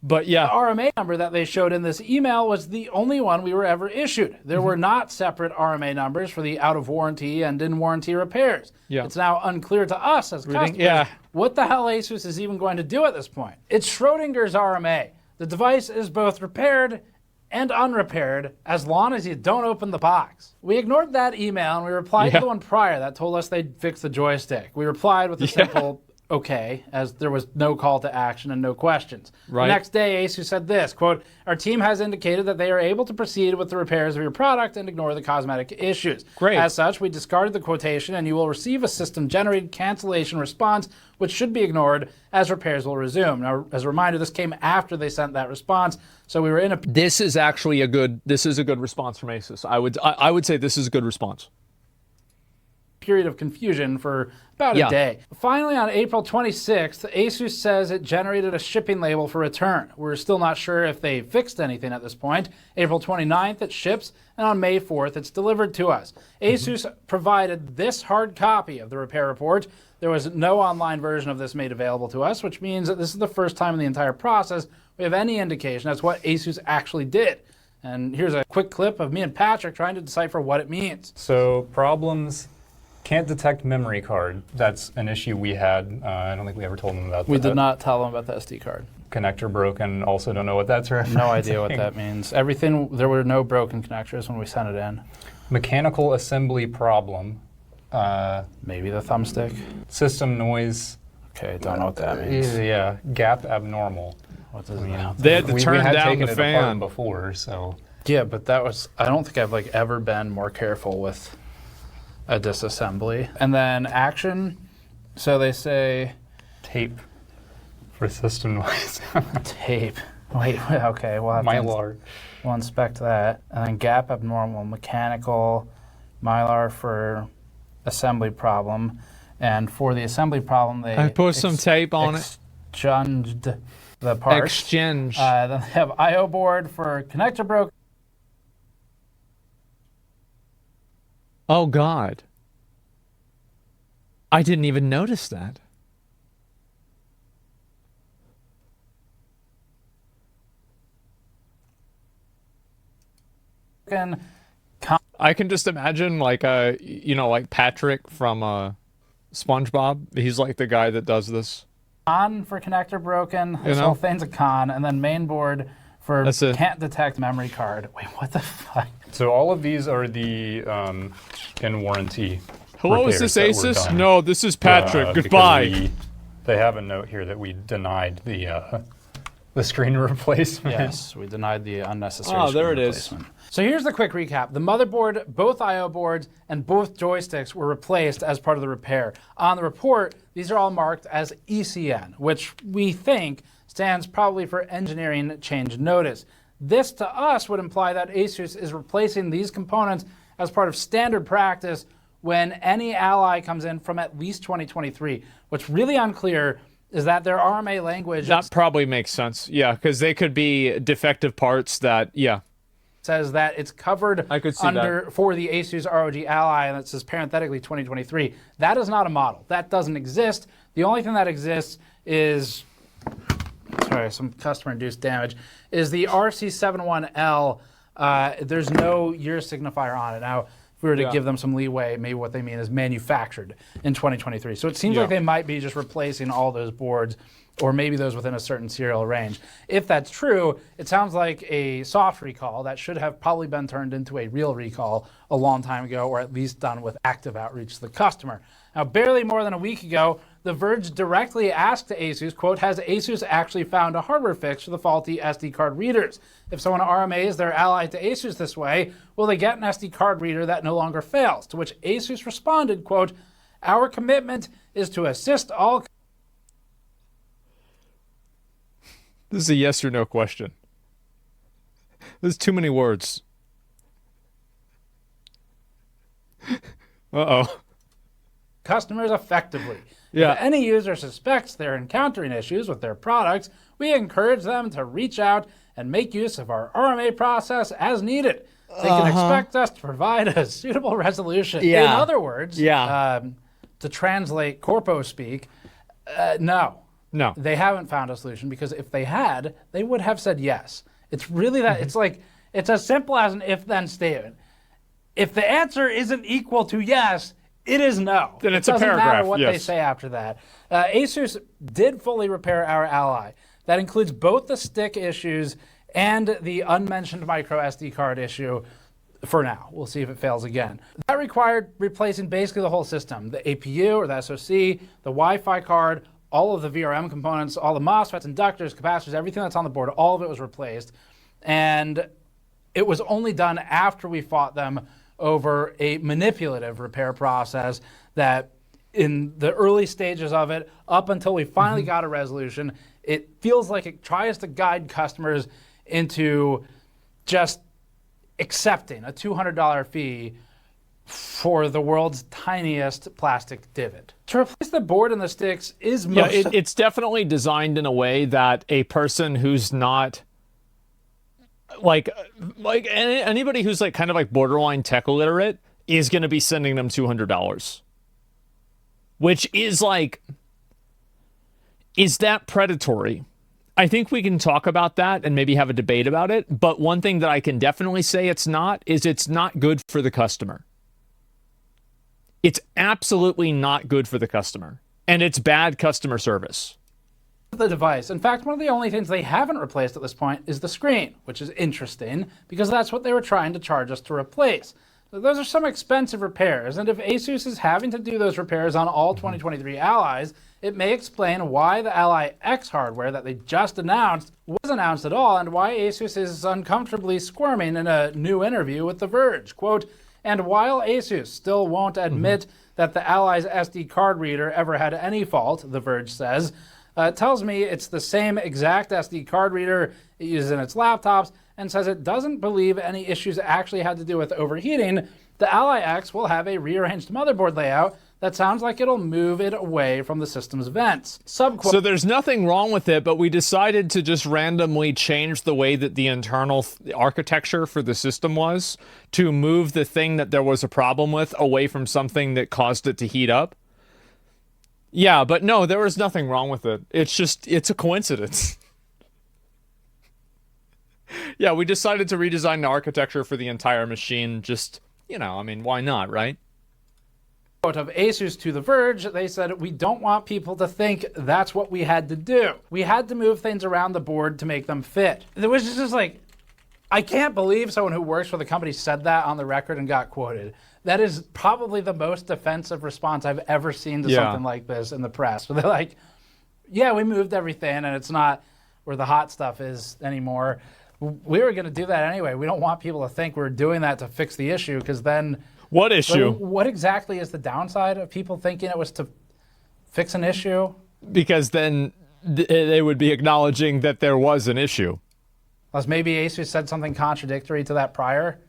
But yeah. The RMA number that they showed in this email was the only one we were ever issued. There were not separate RMA numbers for the out of warranty and in warranty repairs. Yeah. It's now unclear to us as customers what the hell ASUS is even going to do at this point. It's Schrodinger's RMA. The device is both repaired and unrepaired as long as you don't open the box. We ignored that email and we replied to the one prior that told us they'd fix the joystick. We replied with a simple okay, as there was no call to action and no questions. The next day, ASUS said this, quote, our team has indicated that they are able to proceed with the repairs of your product and ignore the cosmetic issues. Great. As such, we discarded the quotation and you will receive a system-generated cancellation response, which should be ignored as repairs will resume. Now, as a reminder, this came after they sent that response, so we were in a... This is actually a good response from ASUS. I would say this is a good response. Period of confusion for about a day. Finally, on April 26th, ASUS says it generated a shipping label for return. We're still not sure if they fixed anything at this point. April 29th, it ships, and on May 4th, it's delivered to us. ASUS provided this hard copy of the repair report. There was no online version of this made available to us, which means that this is the first time in the entire process we have any indication as to what ASUS actually did. And here's a quick clip of me and Patrick trying to decipher what it means. So problems... Can't detect memory card. That's an issue we had. I don't think we ever told them about that. We did not tell them about the SD card. Connector broken. Also don't know what that's referencing. No idea what that means. Everything, there were no broken connectors when we sent it in. Mechanical assembly problem. Maybe the thumbstick. System noise. Okay, don't know what that means. Yeah, gap abnormal. What does it mean? They had to turn down taken the it fan apart before, so. Yeah, but that was, I don't think I've like ever been more careful with a disassembly. And then action, so they say... Tape for system noise. Tape. Wait, okay, we'll have Mylar. We'll inspect that. And then gap abnormal, mechanical, Mylar for assembly problem. And for the assembly problem, they... put some tape on it. Exchanged the parts. Exchange. Then they have I/O board for connector broken. Oh, God. I didn't even notice that. I can just imagine, like, like Patrick from SpongeBob. He's like the guy that does this. Con for connector broken. This whole thing's a con. And then main board for can't detect memory card. Wait, what the fuck? So all of these are the in warranty. Hello, is this ASUS? No, this is Patrick. Goodbye. They have a note here that we denied the screen replacement. Yes, we denied the unnecessary screen there it replacement. Is. So here's the quick recap. The motherboard, both I/O boards, and both joysticks were replaced as part of the repair. On the report, these are all marked as ECN, which we think stands probably for Engineering Change Notice. This, to us, would imply that ASUS is replacing these components as part of standard practice when any Ally comes in from at least 2023. What's really unclear is that their RMA language That probably makes sense. Yeah, because they could be defective parts that, yeah. says that it's covered I could see under for the ASUS ROG Ally, and it says parenthetically 2023. That is not a model. That doesn't exist. The only thing that exists is, sorry, some customer-induced damage, is the RC71L. There's no year signifier on it. Now, if we were to give them some leeway, maybe what they mean is manufactured in 2023. So it seems like they might be just replacing all those boards, or maybe those within a certain serial range. If that's true, it sounds like a soft recall that should have probably been turned into a real recall a long time ago, or at least done with active outreach to the customer. Now, barely more than a week ago, The Verge directly asked to ASUS, quote, has ASUS actually found a hardware fix for the faulty SD card readers? If someone RMAs their Ally to ASUS this way, will they get an SD card reader that no longer fails? To which ASUS responded, quote, our commitment is to assist all. This is a yes or no question. There's too many words. Uh-oh. Customers effectively. Yeah. If any user suspects they're encountering issues with their products, we encourage them to reach out and make use of our RMA process as needed. They can expect us to provide a suitable resolution. Yeah. In other words, to translate corpo speak, no. No. They haven't found a solution, because if they had, they would have said yes. It's really that, it's like, it's as simple as an if-then statement. If the answer isn't equal to yes, it is no. Then it's it a paragraph, doesn't matter what they yes. say after that. ASUS did fully repair our Ally. That includes both the stick issues and the unmentioned micro SD card issue for now. We'll see if it fails again. That required replacing basically the whole system, the APU or the SoC, the Wi-Fi card, all of the VRM components, all the MOSFETs, inductors, capacitors, everything that's on the board, all of it was replaced. And it was only done after we fought them over a manipulative repair process that in the early stages of it, up until we finally got a resolution, it feels like it tries to guide customers into just accepting a $200 fee for the world's tiniest plastic divot. To replace the board and the sticks is most... Yeah, it's definitely designed in a way that a person who's not like anybody who's like kind of like borderline tech illiterate is going to be sending them $200, which is like, is that predatory? I think we can talk about that and maybe have a debate about it. But one thing that I can definitely say it's not good for the customer. It's absolutely not good for the customer, and it's bad customer service. The device. In fact, one of the only things they haven't replaced at this point is the screen, which is interesting because that's what they were trying to charge us to replace. So those are some expensive repairs, and if ASUS is having to do those repairs on all 2023 Allies, it may explain why the Ally X hardware that they just announced was announced at all, and why ASUS is uncomfortably squirming in a new interview with The Verge. Quote, and while ASUS still won't admit that the Ally's SD card reader ever had any fault, The Verge says, it tells me it's the same exact SD card reader it uses in its laptops, and says it doesn't believe any issues actually had to do with overheating. The Ally X will have a rearranged motherboard layout that sounds like it'll move it away from the system's vents. So there's nothing wrong with it, but we decided to just randomly change the way that the internal architecture for the system was to move the thing that there was a problem with away from something that caused it to heat up. Yeah, but no, there was nothing wrong with it. It's a coincidence. Yeah, we decided to redesign the architecture for the entire machine. Just, I mean, why not, right? Of ASUS to The Verge, they said, we don't want people to think that's what we had to do. We had to move things around the board to make them fit. It was just like, I can't believe someone who works for the company said that on the record and got quoted. That is probably the most defensive response I've ever seen to something like this in the press. Where they're like, yeah, we moved everything and it's not where the hot stuff is anymore. We were going to do that anyway. We don't want people to think we're doing that to fix the issue, because then... What issue? What exactly is the downside of people thinking it was to fix an issue? Because then they would be acknowledging that there was an issue. Unless maybe ASUS said something contradictory to that prior.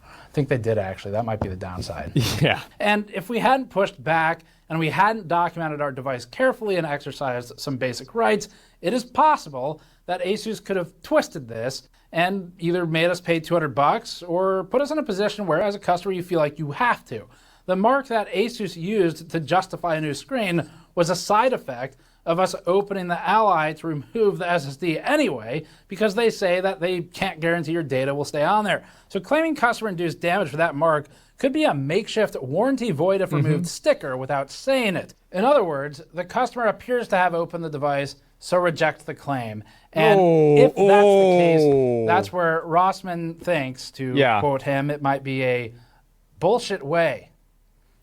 I think they did, actually. That might be the downside. Yeah. And if we hadn't pushed back and we hadn't documented our device carefully and exercised some basic rights, it is possible that ASUS could have twisted this and either made us pay $200 or put us in a position where, as a customer, you feel like you have to. The mark that ASUS used to justify a new screen was a side effect of us opening the Ally to remove the SSD anyway, because they say that they can't guarantee your data will stay on there. So claiming customer-induced damage for that mark could be a makeshift warranty void if removed sticker without saying it. In other words, the customer appears to have opened the device, so reject the claim. And if that's the case, that's where Rossman thinks, to quote him, it might be a bullshit way,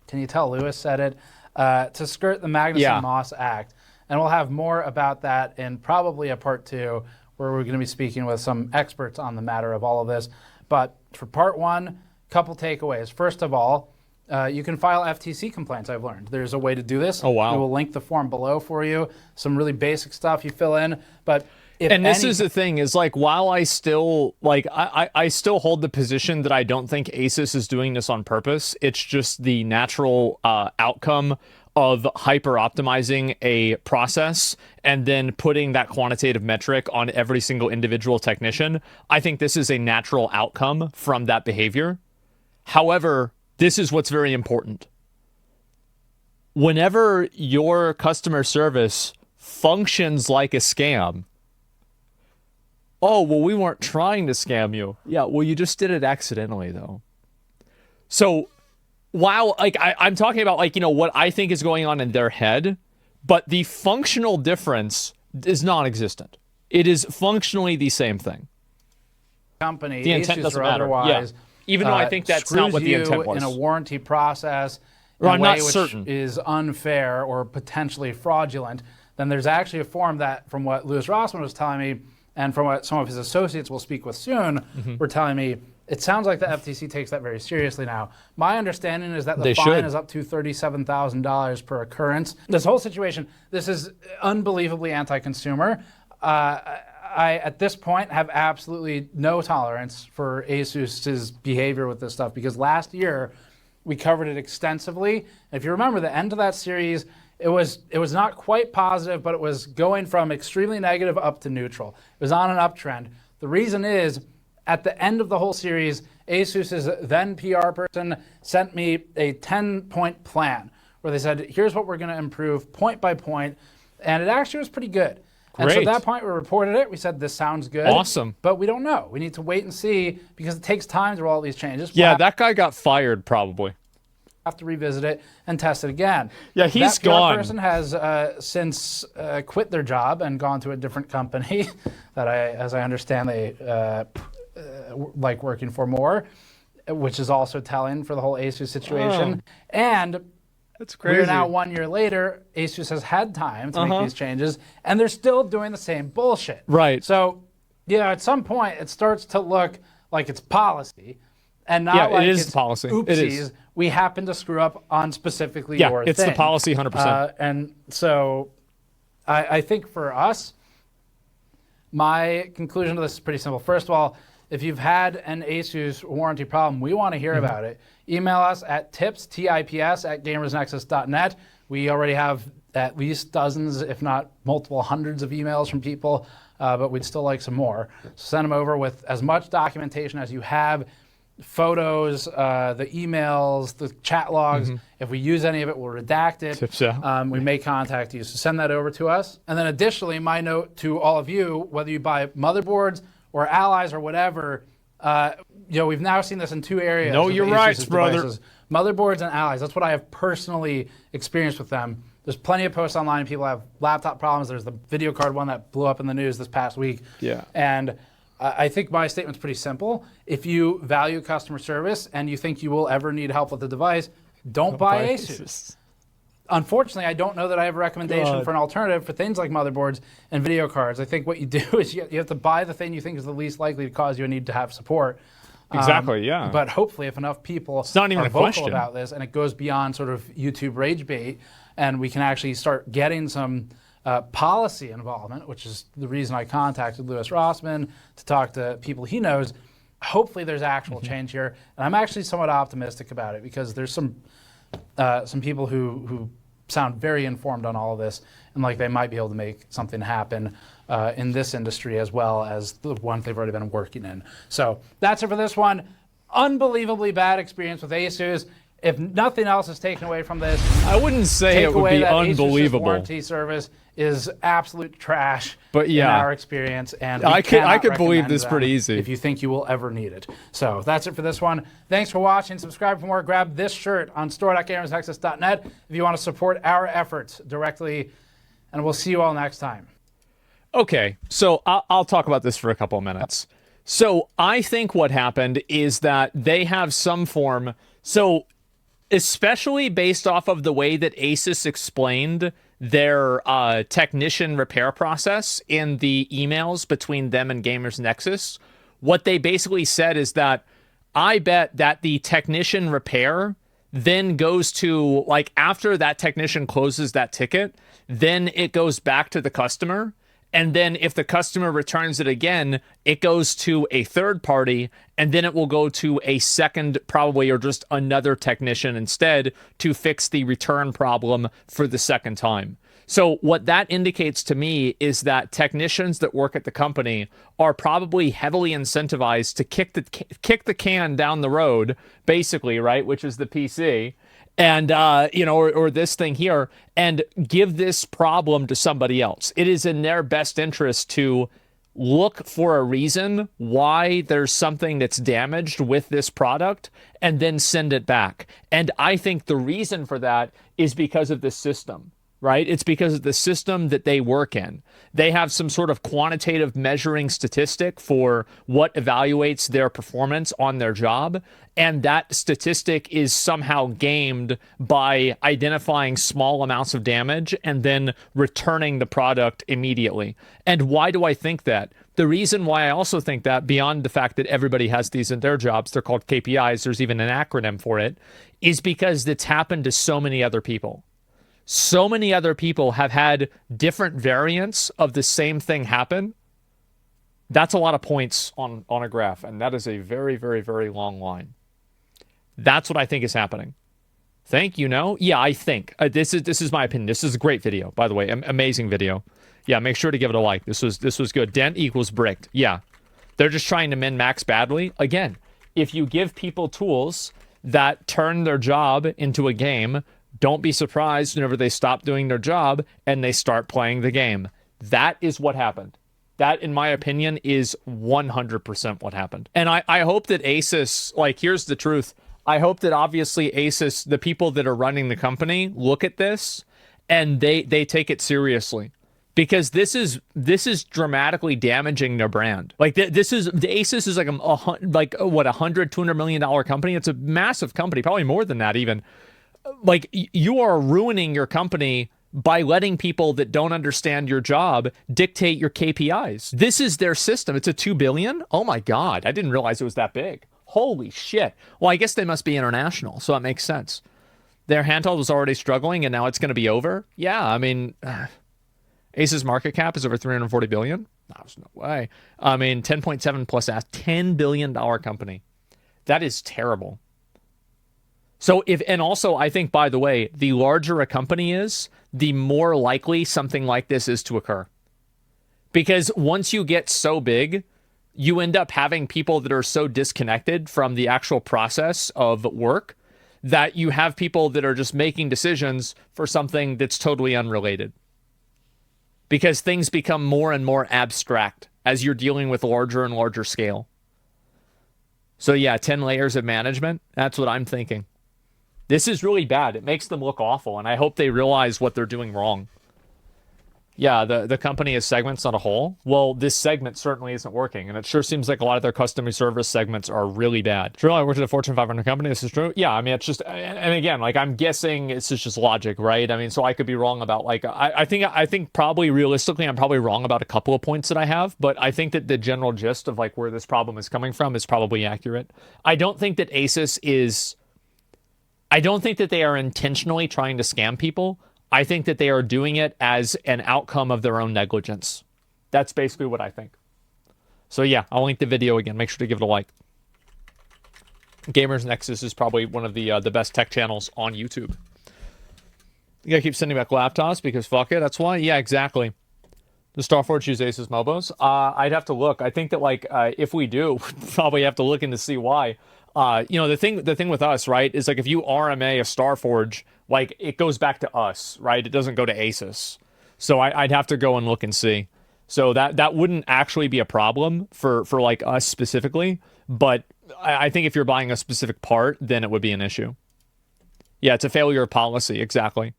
can you tell Lewis said it, to skirt the Magnuson-Moss Act. And we'll have more about that in probably a part 2, where we're going to be speaking with some experts on the matter of all of this. But for part 1, couple takeaways. First of all, you can file FTC complaints, I've learned. There's a way to do this. Oh, wow. We will link the form below for you. Some really basic stuff you fill in. But and this is the thing, is like, while I still I still hold the position that I don't think ASUS is doing this on purpose. It's just the natural outcome of hyper optimizing a process and then putting that quantitative metric on every single individual technician. I think this is a natural outcome from that behavior. However, this is what's very important. Whenever your customer service functions like a scam, oh, well, we weren't trying to scam you. Yeah, well, you just did it accidentally, though. So while, like, I'm talking about, like, you know, what I think is going on in their head, but the functional difference is non-existent. It is functionally the same thing. Company, the intent ASUS doesn't or matter. otherwise, Even though I think that's not what the intent was. In a warranty process, in Or a I'm way not which certain. is unfair or potentially fraudulent, then there's actually a form that, from what Louis Rossman was telling me, and from what some of his associates will speak with soon, were telling me, it sounds like the FTC takes that very seriously now. My understanding is that the fine is up to $37,000 per occurrence. This whole situation, this is unbelievably anti-consumer. I, at this point, have absolutely no tolerance for ASUS's behavior with this stuff, because last year we covered it extensively. And if you remember, the end of that series, it was not quite positive, but it was going from extremely negative up to neutral. It was on an uptrend. The reason is, at the end of the whole series, ASUS's then PR person sent me a 10-point plan where they said, here's what we're going to improve point by point. And it actually was pretty good. And so at that point, we reported it. We said, this sounds good. Awesome. But we don't know. We need to wait and see, because it takes time to roll all these changes. Yeah, that guy got fired, probably. Have to revisit it and test it again. Yeah, he's that PR gone. person has since quit their job and gone to a different company that, as I understand, they like working for more, which is also telling for the whole ASUS situation. And that's crazy. We're now 1 year later. ASUS has had time to make these changes, and they're still doing the same bullshit. Right. So, yeah, at some point, it starts to look like it's policy, and not like it is it's policy. oopsies. It is. We happen to screw up on specifically your it's thing. the policy 100%. And so I think for us, my conclusion to this is pretty simple. First of all, if you've had an ASUS warranty problem, we want to hear about it. Email us at tips@gamersnexus.net. We already have at least dozens, if not multiple hundreds of emails from people, but we'd still like some more. So send them over with as much documentation as you have, photos, the emails, the chat logs. If we use any of it, we'll redact it. Tips, yeah. We may contact you, so send that over to us. And then additionally, my note to all of you, whether you buy motherboards or allies or whatever, we've now seen this in 2 areas. Know your rights, brother. Devices. Motherboards and allies. That's what I have personally experienced with them. There's plenty of posts online. People have laptop problems. There's the video card one that blew up in the news this past week. Yeah. And I think my statement's pretty simple. If you value customer service and you think you will ever need help with the device, don't buy ASUS. Unfortunately, I don't know that I have a recommendation for an alternative for things like motherboards and video cards. I think what you do is you have to buy the thing you think is the least likely to cause you a need to have support. Exactly, yeah. But hopefully, if enough people not even are a vocal question about this, and it goes beyond sort of YouTube rage bait, and we can actually start getting some policy involvement, which is the reason I contacted Louis Rossman to talk to people he knows. Hopefully, there's actual change here, and I'm actually somewhat optimistic about it, because there's some people who sound very informed on all of this, and like they might be able to make something happen in this industry as well as the one they've already been working in. So that's it for this one. Unbelievably bad experience with ASUS. If nothing else is taken away from this, I wouldn't say it would be unbelievable. ASUS's warranty service is absolute trash, but yeah, in our experience, and I could believe this pretty easy if you think you will ever need it. So that's it for this one. Thanks for watching. Subscribe for more. Grab this shirt on store.gamersnexus.net if you want to support our efforts directly, and we'll see you all next time. Okay, so I'll talk about this for a couple of minutes. So I think what happened is that they have some form. So especially based off of the way that ASUS explained their technician repair process in the emails between them and GamersNexus, what they basically said is that I bet that the technician repair then goes to, like, after that technician closes that ticket, then it goes back to the customer. And then if the customer returns it again, it goes to a third party, and then it will go to a second, probably, or just another technician instead to fix the return problem for the second time. So what that indicates to me is that technicians that work at the company are probably heavily incentivized to kick the can down the road, basically, right, which is the PC. And, or this thing here, and give this problem to somebody else. It is in their best interest to look for a reason why there's something that's damaged with this product and then send it back. And I think the reason for that is because of the system, right? It's because of the system that they work in. They have some sort of quantitative measuring statistic for what evaluates their performance on their job. And that statistic is somehow gamed by identifying small amounts of damage and then returning the product immediately. And why do I think that? The reason why I also think that, beyond the fact that everybody has these in their jobs, they're called KPIs, there's even an acronym for it, is because it's happened to so many other people. So many other people have had different variants of the same thing happen. That's a lot of points on a graph, and that is a very, very, very long line. That's what I think is happening. Think, Yeah, I think. This is my opinion. This is a great video, by the way. Amazing video. Yeah, make sure to give it a like. This was good. Dent equals bricked. Yeah. They're just trying to min-max badly. Again, if you give people tools that turn their job into a game, don't be surprised whenever they stop doing their job and they start playing the game. That is what happened. That, in my opinion, is 100% what happened. And I hope that ASUS, here's the truth. I hope that obviously ASUS, the people that are running the company, look at this and they take it seriously. Because this is dramatically damaging their brand. The ASUS is $100-200 million company. It's a massive company, probably more than that even. You are ruining your company by letting people that don't understand your job dictate your KPIs. This is their system. It's a $2 billion. Oh my God, I didn't realize it was that big. Holy shit. Well, I guess they must be international, so that makes sense. Their handheld was already struggling, and now it's going to be over. Yeah, I mean, ASUS market cap is over $340 billion. There's no way. I mean, 10.7 plus $10 billion company. That is terrible. So and also I think, by the way, the larger a company is, the more likely something like this is to occur. Because once you get so big, you end up having people that are so disconnected from the actual process of work that you have people that are just making decisions for something that's totally unrelated. Because things become more and more abstract as you're dealing with larger and larger scale. So yeah, 10 layers of management, that's what I'm thinking. This is really bad. It makes them look awful, and I hope they realize what they're doing wrong. Yeah, the company is segments, not a whole. Well, this segment certainly isn't working, and it sure seems like a lot of their customer service segments are really bad. True, I worked at a Fortune 500 company. This is true. Yeah, I mean, it's just, and again, I'm guessing it's just logic, right? I mean, so I could be wrong about, I think probably realistically, I'm probably wrong about a couple of points that I have, but I think that the general gist of where this problem is coming from is probably accurate. I don't think that I don't think that they are intentionally trying to scam people. I think that they are doing it as an outcome of their own negligence. That's basically what I think. So yeah, I'll link the video again. Make sure to give it a like. GamersNexus is probably one of the best tech channels on YouTube. You gotta keep sending back laptops because fuck it. That's why. Yeah, exactly. Does Starforge use Asus Mobos? I'd have to look. I think that like if we do, we'd probably have to look in to see why. The thing with us, right, is like if you RMA a Starforge, like it goes back to us, right? It doesn't go to Asus. So I'd have to go and look and see. So that wouldn't actually be a problem for like us specifically, but I think if you're buying a specific part, then it would be an issue. Yeah, it's a failure of policy, exactly.